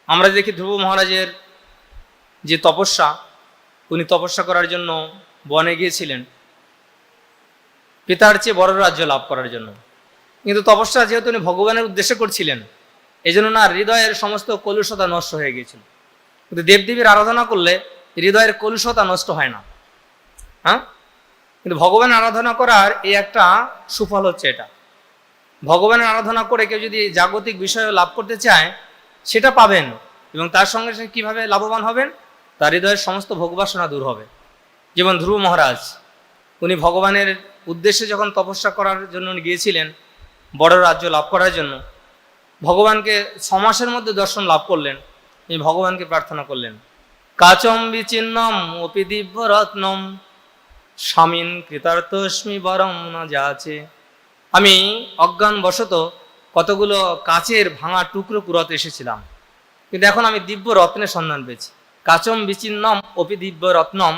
আমরা দেখি ধ্রুব মহারাজের যে তপস্যা, উনি তপস্যা করার জন্য বনে গিয়েছিলেন পিতার চেয়ে বড় রাজ্য লাভ করার জন্য। কিন্তু তপস্যা যেহেতু উনি ভগবানের উদ্দেশ্যে করছিলেন, এই জন্য না হৃদয়ের সমস্ত কলুষতা নষ্ট হয়ে গিয়েছিল। কিন্তু দেবদেবীর আরাধনা করলে হৃদয়ের কলুষতা নষ্ট হয় না। হ্যাঁ, কিন্তু ভগবানের আরাধনা করার এই একটা সুফল হচ্ছে এটা। ভগবানের আরাধনা করে কেউ যদি জাগতিক বিষয় লাভ করতে চায় সেটা পাবেন, এবং তার সঙ্গে সে কীভাবে লাভবান হবেন, তার হৃদয়ের সমস্ত ভোগবাসনা দূর হবে। যেমন ধ্রুব মহারাজ, উনি ভগবানের উদ্দেশ্যে যখন তপস্যা করার জন্য গিয়েছিলেন বড় রাজ্য লাভ করার জন্য, ভগবানকে 6 মাসের মধ্যে দর্শন লাভ করলেন। এই ভগবানকে প্রার্থনা করলেন, কাচম বিচিন্নম অপি দিব্য রত্নম স্বামীন কৃতার্থস্মি বরং না যা আছে। আমি অজ্ঞানবশত কতগুলো কাচের ভাঙা টুকরো কুড়াতে এসেছিলাম, কিন্তু এখন আমি দিব্য রত্নের সন্ধান পেয়েছি। কাচম বিচিন্নম অপি দিব্য রত্নম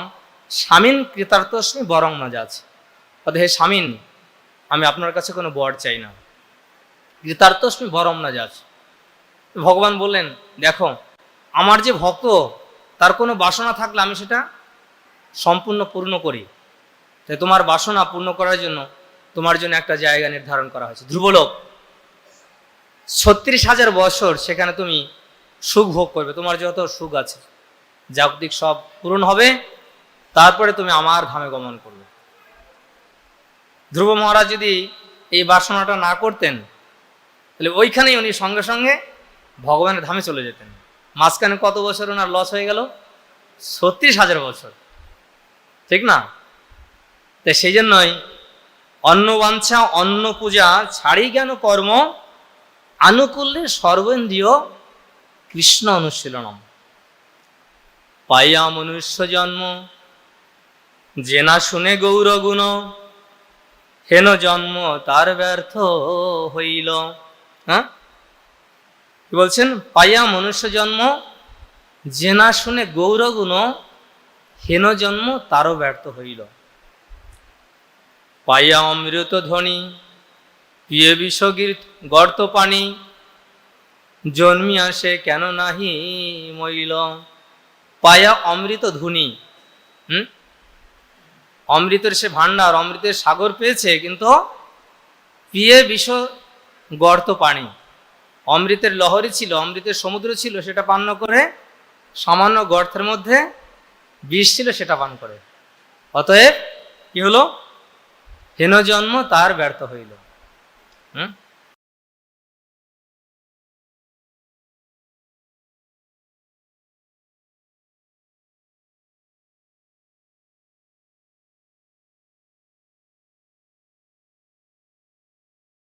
স্বামীন কৃতার্থস্মি বরং না যা আছে। অর্থাৎ হে স্বামীন, আমি আপনার কাছে কোনো বর চাই না, কৃতার্থস্মি বরং না যা আছে। ভগবান বললেন, দেখো আমার যে ভক্ত তার কোনো বাসনা থাকলে আমি সেটা সম্পূর্ণ পূর্ণ করি। তাই তোমার বাসনা পূর্ণ করার জন্য তোমার জন্য একটা জায়গা নির্ধারণ করা হয়েছে, ধ্রুবলোক। 36,000 বছর সেখানে তুমি সুখ ভোগ করবে, তোমার যত সুখ আছে জাগতিক সব পূরণ হবে, তারপরে তুমি আমার ধামে গমন করবে। ধ্রুব মহারাজ যদি এই বাসনাটা না করতেন তাহলে ওইখানেই উনি সঙ্গে সঙ্গে ভগবানের ধামে চলে যেতেন। মাঝখানে কত বছর ওনার লস হয়ে গেল? 36,000 বছর, ঠিক না? তাই সেই জন্যই অন্ন বাঞ্ছা অন্ন পূজা ছাড়ি কেন কর্ম আনুকূল্যে সর্বেন্দ্রিয় কৃষ্ণ অনুশীলনম। পাইয়া মনুষ্য জন্ম জেনা শুনে গৌরগুণ হেন জন্ম তার ব্যর্থ হইল। হ্যাঁ, কি বলছেন? পাইয়া মনুষ্য জন্ম জেনা শুনে গৌরগুণ হেন জন্ম তারও ব্যর্থ হইল। পাইয়া অমৃত ধ্বনি পিয়ে বিষগীর গর্ত পানি জন্মিয়া সে কেন নাহি মইল। পায়া অমৃত ধ্বনি, অমৃতের সে ভান্ডার, অমৃতের সাগর পেয়েছে, কিন্তু পিয়ে বিষ গর্ত পানি, অমৃতের লহরী ছিল, অমৃতের সমুদ্র ছিল, সেটা পান করে সামান্য গর্তের মধ্যে বিষ ছিল, সেটা পান করে। অতএব কি হলো? হেন জন্ম তার ব্যর্থ হইল।